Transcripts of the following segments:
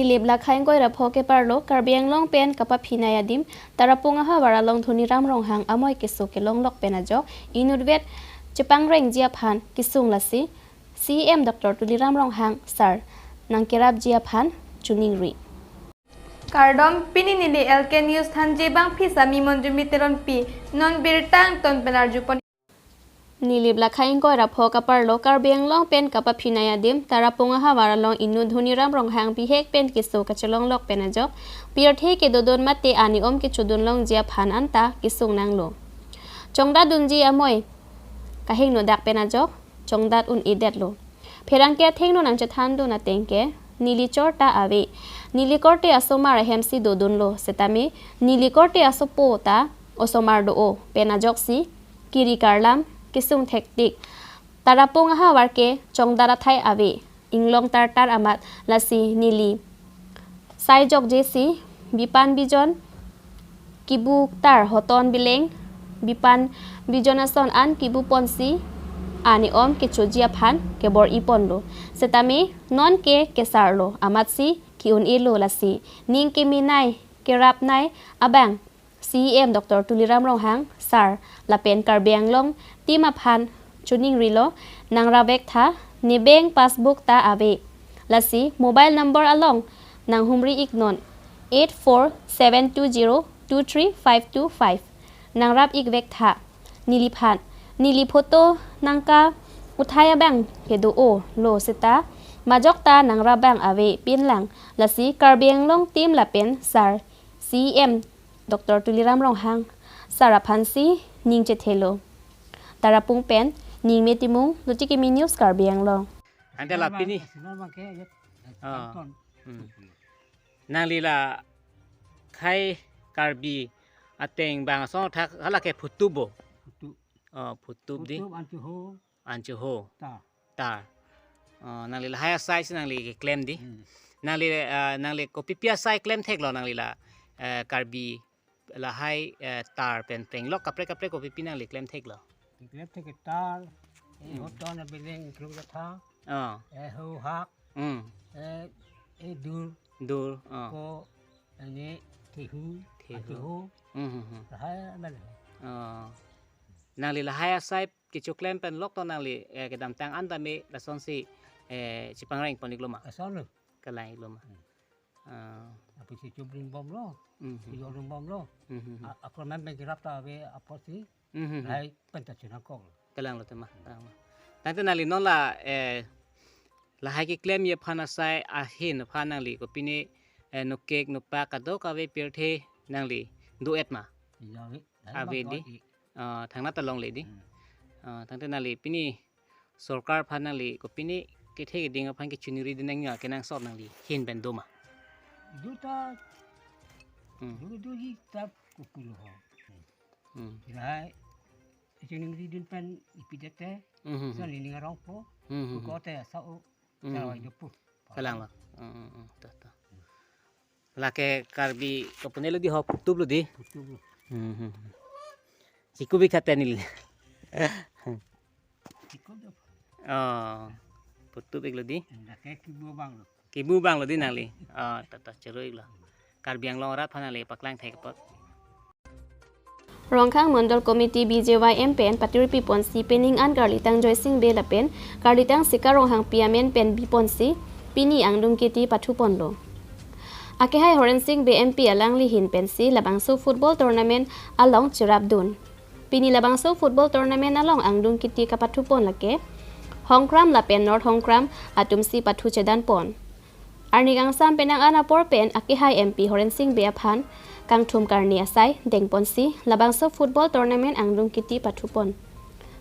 nilip lakhain koi rapho ke parlo Karbi Anglong pen kapa phinaya dim tarapung ha waralong thuni ramrong hang amoi kisu ke longlok penajok inudvet chepang reng jia phan kisung lasi CM Dr. Tuli Ramrong hang sar nangkerap jia phan chuning ri Kardom pini nili LK News thanji bang phisa mi monjumi teron pi non birtang ton penarjupon nilip lakhain koi rapho ka parlo Karbi Anglong pen kapa phinaya dim tarapung ha waralong inu dhuni ramrong hang pi hek pen kisu ka chelong lok penajok pirthe ke dodon mate ani om ke chudun long jia phan anta kisung nanglo chongda dunji amoi kahing no dak penajok chongdat un idet lo pherangke thengno nang chathan do na tengke nili chorta ave nili korte asomar hemsi dodon lo setami nili korte asopo ta osomar do o penajok si kiri karlam kisung thektik tarapung ha warke chongdara thai ave inglong tar amat lasi nili saijok jesi bipan bijon kibu tar hoton bileng bipan bijonason an kibu ponsi ani om ke chojia phan ke bor ipon lo setami non ke kesar lo amat si kiun ilo lasi ning ke minai ke rap nai abang CM Dr. Tuli Ramrong hang sar lapen Karbi Anglong tima phan chuning rilo nang ravek tha ni bank passbook ta ave lasi mobile number along nang humri ignon 8472023525 nang rap ik vek tha nili phan nili photo nangka uthaya bang kedu o lo sita majok ta nangra bang ave pinlang lasi Karbi Anglong team lapen sar CM Dr. Tuli Ramrong hang saraphansi ningche thelo tarapung pen ningme timung luchikimi news Karbi Anglong anda la pini nalila khai Karbi ateng bang so thak hala ke phutubo phutub di anchu ho ta nangli la haya size nangli claim di nangli ko pipia sai claim thek lo nangli la Karbi la hai tar pen peng lok kapre ko pipi nangli claim thek lo claim thek tar hoton bileng kru tha ho hak dur ko ani thihu hai ban nangli la haya sai ki choklem pen lok to nangli ke dam tang anda me la son si chipang reng ponik loma son lo kalai loma apa si chubrin bom lo yo bom lo aku man be grap ta ve apa si hai pentachina ko kalang lo tema tante nangli non la la hai ki claim ye phana sai a hin phanangli ko pini no cake no pa ka do ka ve pirthe nangli duet ma ave di thangna ta long le di thangte nali pini sarkar phanali ko pini ke the ding phan ke chuniri dinang ya kenang sop nangli hin ben doma duta du hi tap kukulo ho rai chuniri din pen ipidete sa ni ngarong po ko te sa o sa yo pu kalang la ta la ke Karbi ko punelo di ho putub lo di Siku bi katenil. Putu big lodi. Kibu bang lodi nangli. Tata ceroi lah. Karbi Anglong rat phanali paklang thai kapot. Rongkhang Mandal Committee BJYM pen Patiripi Ponsi pening an Karlitang Joysing Bela pen Karlitang Sikarong hang Piamen pen Biponsi pini angdung kiti pathu ponlo. Akehai Horensing BMP alangli hin pensi labangso football tournament along Chirabdun. Pini labangso football tournament along angdung kiti kapathu pon lake Hongkram lapen North Hongkram atumsi pathu chedan pon. Arnigang sam penang anapor pen akehai MP Horensing Beaphan kangthum karni asai dengponsi labangso football tournament angdung kiti pathu pon.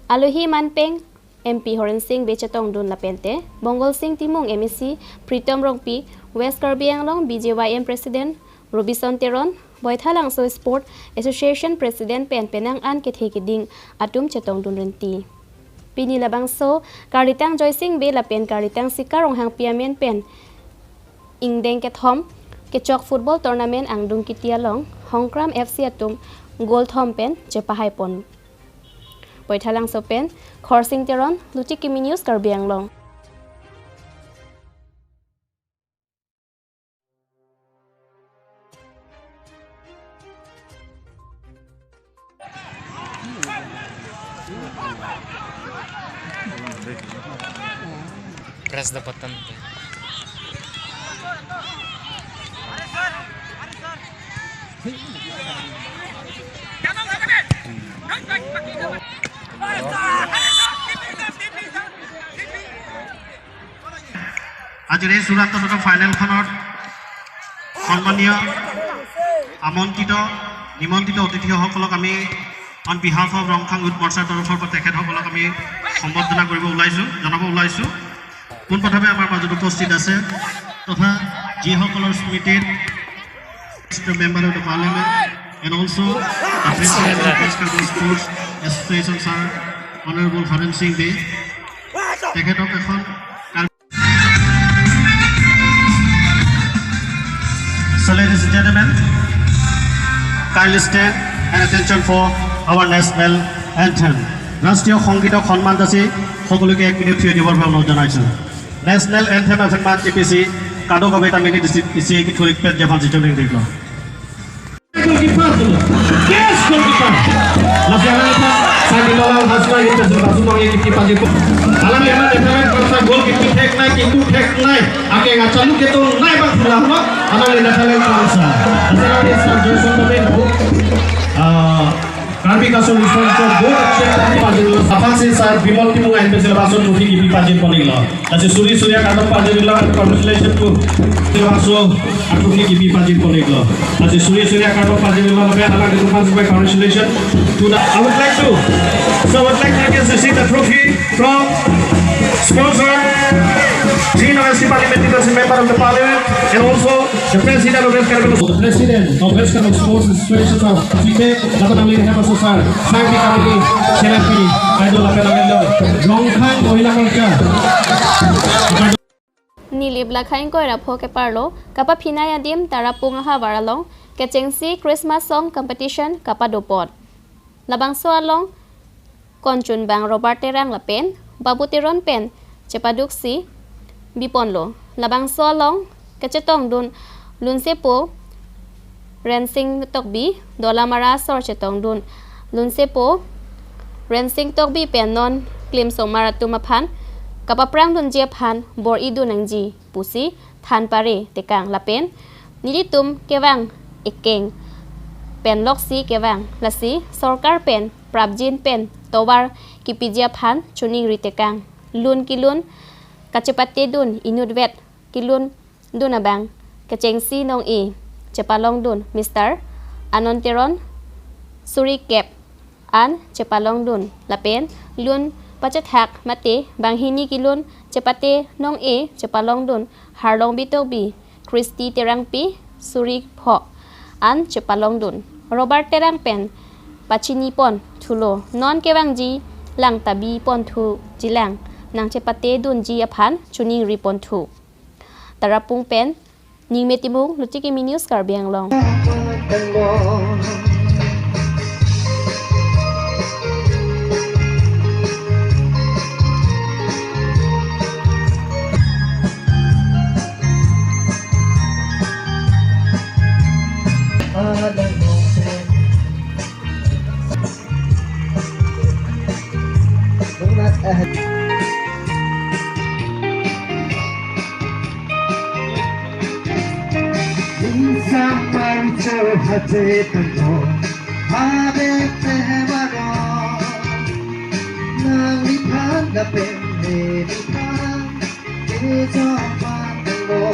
Aluhi manpeng MP Horensing Bechatong dun lapente Bongol Sing Timung MEC Pritam Rongpi West Karbi Anglong BJYM President Robison Teron Boithalang So Sport Association President Pen Penang An Kethekiding Atum Chetong Dun Renti Pini labangso Karlitang Joysing Be Lapen Karlitang Sikarong hang Piamen Pen Ingdeng Kethom Kechok Football Tournament Angdung Kitialong Hongkram FC Atum Gold Home Pen Jepahai Pon Boithalang So Pen Khorsing Teron Luchikimi News Karbi Anglong Press the button. আজিৰ এই চূড়ান্ত ফাইনেলখনত সন্মানীয় নিমন্ত্ৰিত অতিথিসকলক আমি on behalf of Rongkhang youth মৰ্চাৰ তৰফৰ পৰা তেখেতসকলক আমি সম্বৰ্ধনা জনাব ওলাইছোঁ পোনপ্ৰথমে আমাৰ মাজত উপস্থিত আছে তথা যিসকলৰ স্মৃতিত member of the parliament and also' the president of Karbi sports association sir honourable Haren Singh দে তেখেতক এখন So ladies and gentlemen, kindly stand and attention for our national anthem. Rashtriya Sanggeetok Sonman Jachi সকলোকে 1 মিনিট থিয় দিবৰ বাবে অনুৰোধ জনাইছোঁ। National anthem of Sonman TPC কাদো কবিতা মিনি দিছি কি থৰিক পেট জাপান জিতলিং দেখলো। Yes, goalkeeper. Laksana Sandilola Hasna itu sebab yang kita pakai. Alam yang mana depan kalau gol kita tek naik itu tek naik. Akhirnya nggak calu kita naik bang pulang lo. Alam yang depan bangsa. Asalnya ini Johnson pemain Karbi का solution तो बहुत अच्छे तरीके पाजिल अपन से सार विमल की मुंगा इनपे सिलेबासों मुठी की भी पाजिल पड़ेगा जैसे सूर्या का तो पाजिल ला कॉन्ग्रेचुलेशन को सिलेबासों अटुकनी की भी पाजिल पड़ेगा जैसे सूर्या का तो पाजिल ला लगे अलग अलग पास by congratulations to the I would like to see the trophy from sponsor University Parliamentary Member of the Parliament and also the President of West Karbi. The President of West Karbi Sports Association of Chile, Dapat Amir Hebat Susar, Karbi Karbi, Selapi, Idol Apelagelo, Rongkhang Mohila Kalka. Nilib lakhain ko rapho ke parlo kapa phinaya dim tarapung ha waralong ke chengsi Christmas song competition kapa dopot. Labang so along konchun bang Robert Terang lapen, Babu Tiron pen, Cepaduksi Biponlo. Labang so along kacetong dun lunsepo Rensing Tokbi Dolamara Sor chetong dun lunsepo Rensing Tokbi pen non klim somara tumapan kapaprang dun jepan bor idu nangji pusi than pare tekang lapen nilitum kewang ekeng pen loksi kewang lasi sorkar pen prabjin pen towar kipijia phan chuning ritekang lun kilun kacepate dun inudvet kilun dunabang kachengsi nong e chepalong dun Mr. Anonteron Suri Kep an chepalong dun lapen lun pachathak mate banghini kilun chepate nong e chepalong dun harlong bitobi Christy terangpi Suri pho an chepalong dun Robert terang pen pachini pon thulo non kewangji lang tabi pon thu jilang nang chepate dun ji aphan chuning ripon thu tarapung pen ningmetimung lutiki news Karbi Anglong hate tango ave temaro nang lipan da pende lipan ke jo pango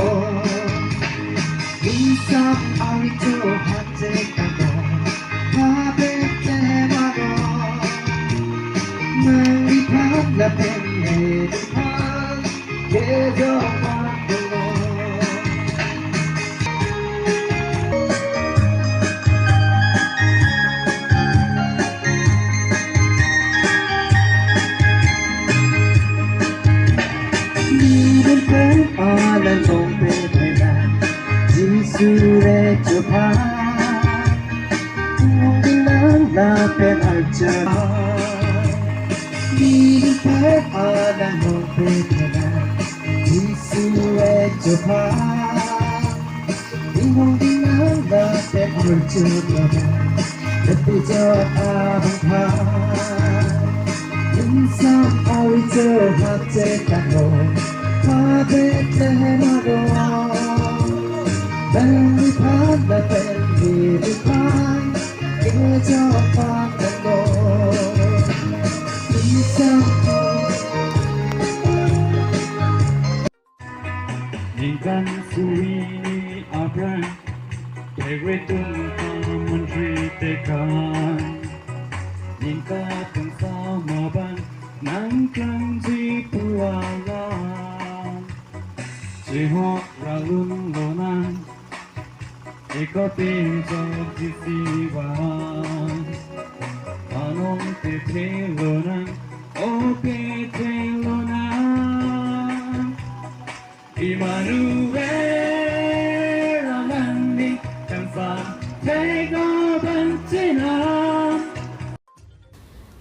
isa arito hate tango ave temaro nang lipan da pende lipan ke jo pango Sure coba Mungkinan dapat aja Di ada berbeda Di sure coba Mungkinan dapat aja Tapi jawab abang Jingkan suini abran Peretung menteri tekan Jingka sama ban Nangkang si pualan Sihok ralun lonan Iko pinjol di siwan Anong tete lonan Oke te lonan Immanuel Amandi Kansan Tego Bentinam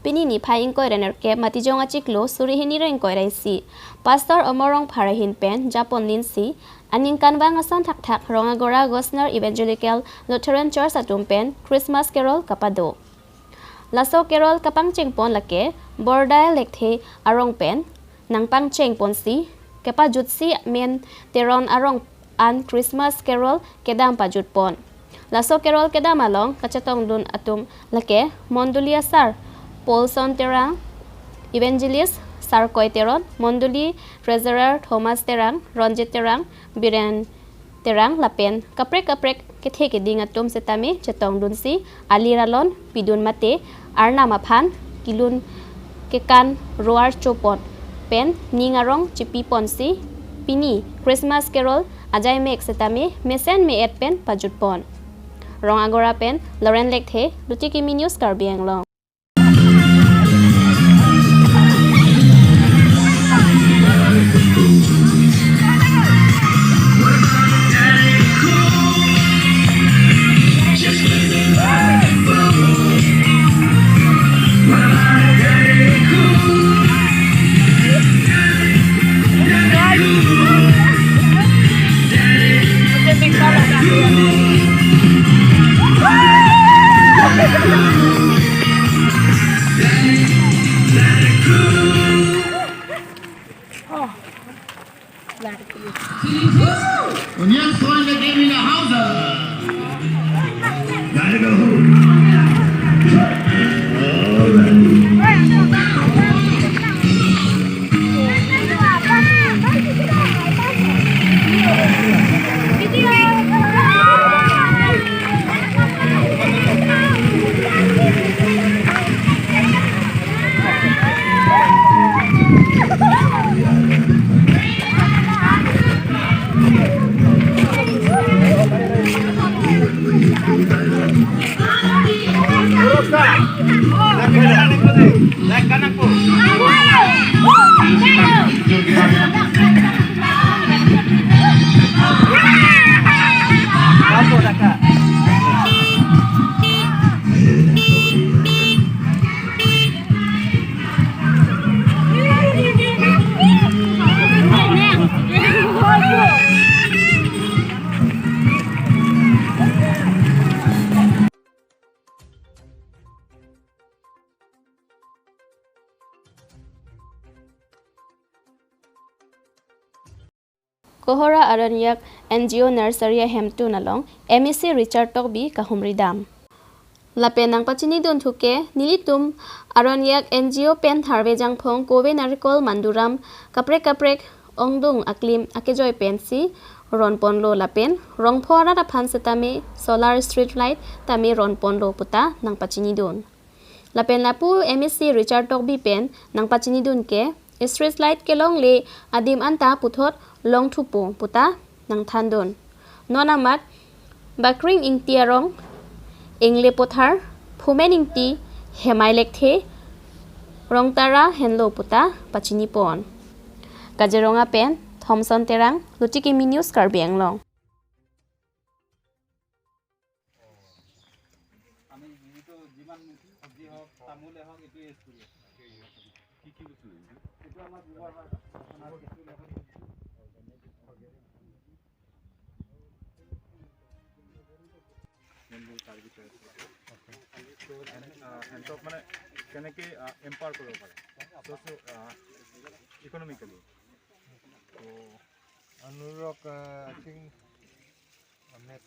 Pinini phaing koi rener ke matijong achiklo surihini reng koi raisi pastor omorong pharahin pen japon linsi aning kanwang asan thak thak rongagora gosner evangelical lutheran church atum pen christmas carol kapado laso carol kapang chengpon lake bordai lekthe arong pen nangpang chengpon si kepa jutsi men teron arong an christmas carol kedam pajut pon laso carol kedam along kachatong dun atum lake mondulia sar Paulson terang evangelist Sarkoy teron Monduli treasurer Thomas terang Ronjit terang Biren terang lapen kaprek kethe ke ding atum setami chetong dunsi aliralon pidun mate arna maphan kilun kekan roar chopot pen ningarong chipi ponsi pini Christmas carol ajai mek setami mesen me et pen pajut pon rong agora pen Loren lekthe lutikimi news Karbi Anglong Und jetzt Freunde, gehen wir nach Hause. Gotta go. Kohora Aranyak NGO Nursery Hemtu Nalong MEC Richard Tokbi Kahumri Dam Lapenang Pachini Dun Thuke Nilitum Aranyak NGO Pen Tharve Jangphong Kobe Narikol Manduram Kaprek Ongdung Aklim Akejoy Pensi Ronponlo Lapen Rongphora da Phansetame Solar Street Light Tame Ronponlo Puta Nang Pachini Dun Lapen Lapu MEC Richard Tokbi Pen Nang Pachini Dun ke Street Light Kelong Le Adim Anta Puthot Long Thupo Puta Nang Thandon Nonamat Bakring Ing Tiarong Ingle Pothar Phumen Ing Ti Hemai Lekthe Rongtara Henlo Puta Pachini Pon Kajeronga Pen Thomson Terang Lutikimi News Karbi Anglong Ntorq মানে কেনেকৈ empower কৰিব পাৰে economically. So, Anurok, I think, met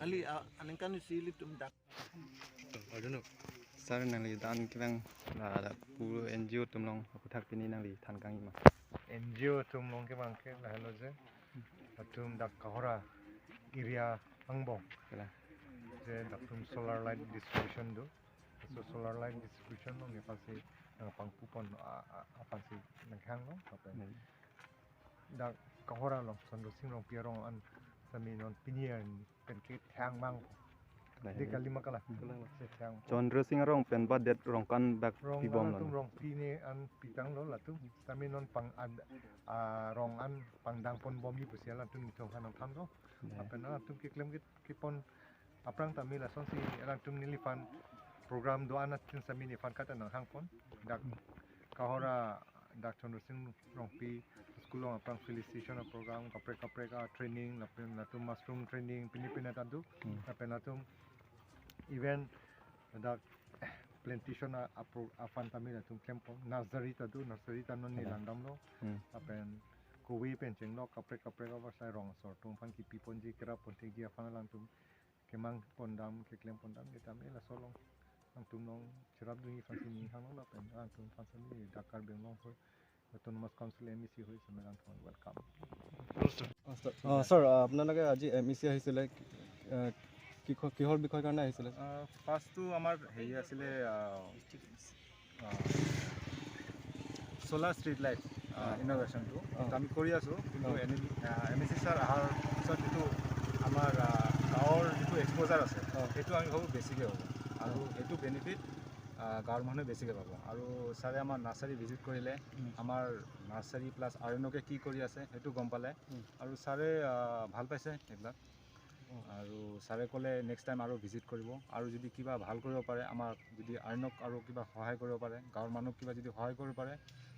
Ali, anengkan sili tum dak. Aduh, sar nangli dan kibang la puru NGO tumlong aputak pini nangli tan kang ima. NGO tumlong ke bangke lah hello je. Tum dak kahora area angbong. Je dak tum solar light distribution do. So solar light distribution no ni pasti pangpupon apa sih nangkang no apa ni. Dak kahora lo sondo singrong pierong an sami non pinian penkit hang mang. Di kalima kalah. Chandra Singh rong pen badet rong kan bak pibom lo. Rong pini an pitang lo lah tu. Sami non pang rong an pangdang pon bom ni pusia lah tu ni tong kanong tam lo. Apa na tu kiklem kipon aprang tami lah son si elang tu nilifan program doa na tin sami ni fan kata nang hang pon. Dak kahora dak Chandra Singh rong pi sekolah aprang felicitation program kapre training lapin natum mushroom training pinipina tadu lapin natum event dak plantation afan tami natum campo nursery tadu nursery tanon ni landam lo lapin kowe pencheng lo kapre ka sai rong sor tum fan ki piponji kera ponte gi afan lantum kemang pondam keklem pondam ditami la solong antum nong cerap dungi fan sini hang lo lapin antum fan sini dak Karbi Anglong ho autonomous council MEC হৈ সমেৰান থন welcome sir আপোনালোকে আজি MEC আহিছিলে কিহৰ বিষয় কাৰণে আহিছিলে ফাৰ্ষ্টটো আমাৰ হেৰি আছিলে সোলাৰ ষ্ট্ৰীট লাইট ইনোভেশনটো আমি কৰি আছো কিন্তু MEC স্যাৰ আহাৰ পিছত যিটো আমাৰ গাঁৱৰ যিটো এক্সপ'জাৰ আছে সেইটো আমি ভাবো বেছিকৈ হ'ব আৰু এইটো বেনিফিট গাঁৱৰ মানুহে বেছিকৈ পাব আৰু ছাৰে আমাৰ নাৰ্চাৰী ভিজিট কৰিলে আমাৰ নাৰ্চাৰী প্লাছ আৰণ্যকে কি কৰি আছে সেইটো গম পালে আৰু ছাৰে ভাল পাইছে এইবিলাক আৰু ছাৰে ক'লে নেক্সট টাইম আৰু ভিজিট কৰিব আৰু যদি কিবা ভাল কৰিব পাৰে আমাক যদি আৰণ্যক আৰু কিবা সহায় কৰিব পাৰে গাঁৱৰ মানুহক কিবা যদি সহায় কৰিব পাৰে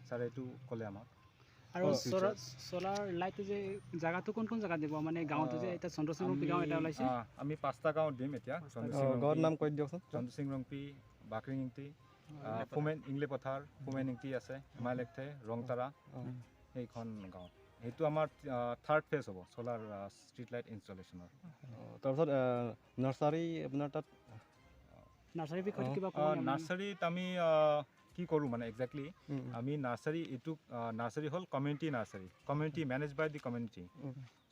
ছাৰে এইটো ক'লে আমাক আৰু সোলাৰ লাইট যে জায়গাটো কোন জায়গা দিব মানে গাঁৱটো যে এটা চন্দ্ৰ সিং ৰংপি গাঁও এটা ওলাইছে আমি 5টা গাঁও দিম এতিয়া গাঁৱৰ নাম কৈ দিয়কচোন চন্দ্ৰ সিং ৰংপি বাকৰিং ইংটি ফুমেন ইংলে পথাৰ ফুমেন ইংটি আছে হিমালয়তে ৰংতাৰা এইখন গাঁও এইটো আমাৰ থাৰ্ড ফেজ হ'ব সোলাৰ ষ্ট্ৰীট লাইট ইনষ্টলেশ্যনৰ তাৰপিছত নাৰ্চাৰী আপোনাৰ তাত নাৰ্চাৰী বিষয়ে কিবা নাৰ্চাৰীত আমি কি কৰোঁ মানে একজেক্টলি আমি নাৰ্চাৰী এইটো নাৰ্চাৰী হ'ল community nursery community manage by the community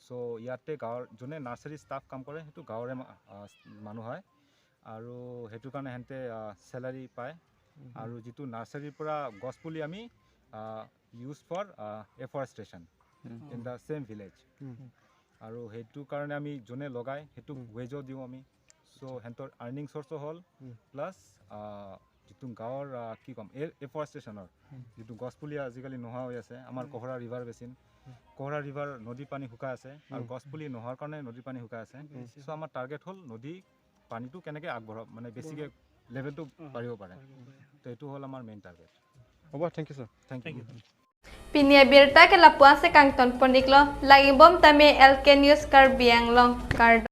so' ইয়াতে গাঁৱৰ যোনে নাৰ্চাৰী ষ্টাফ কাম কৰে সেইটো গাঁৱৰে মানুহ হয় আৰু সেইটো কাৰণে সিহঁতে চেলাৰী পায় আৰু যিটো নাৰ্চাৰীৰ পৰা গছপুলি আমি use for afforestation in the same village আৰু সেইটো কাৰণে আমি যোনে লগাই সেইটো ৱেজো দিওঁ আমি চ' সিহঁতৰ আৰ্নিং চ'ৰ্চো হ'ল প্লাছ যিটো গাঁৱৰ কি ক'ম এফৰেষ্টেশ্যনৰ যিটো গছপুলি আজিকালি নোহোৱা হৈ আছে আমাৰ Kohora river basin Kohora river নদীৰ পানী শুকাই আছে আৰু গছপুলি নোহোৱাৰ কাৰণে নদীৰ পানী শুকাই আছে চ' আমাৰ টাৰ্গেট হ'ল নদী পানীটো কেনেকৈ আগবঢ়াব মানে বেছিকৈ লেভেলটো বাঢ়িব পাৰে তো এইটো হ'ল আমাৰ মেইন টাৰ্গেট হ'ব thank you sir thank you Pinia birta ke lapuan se kang ton poniklo lagi bom tame LK News Karbi Anglong Kardo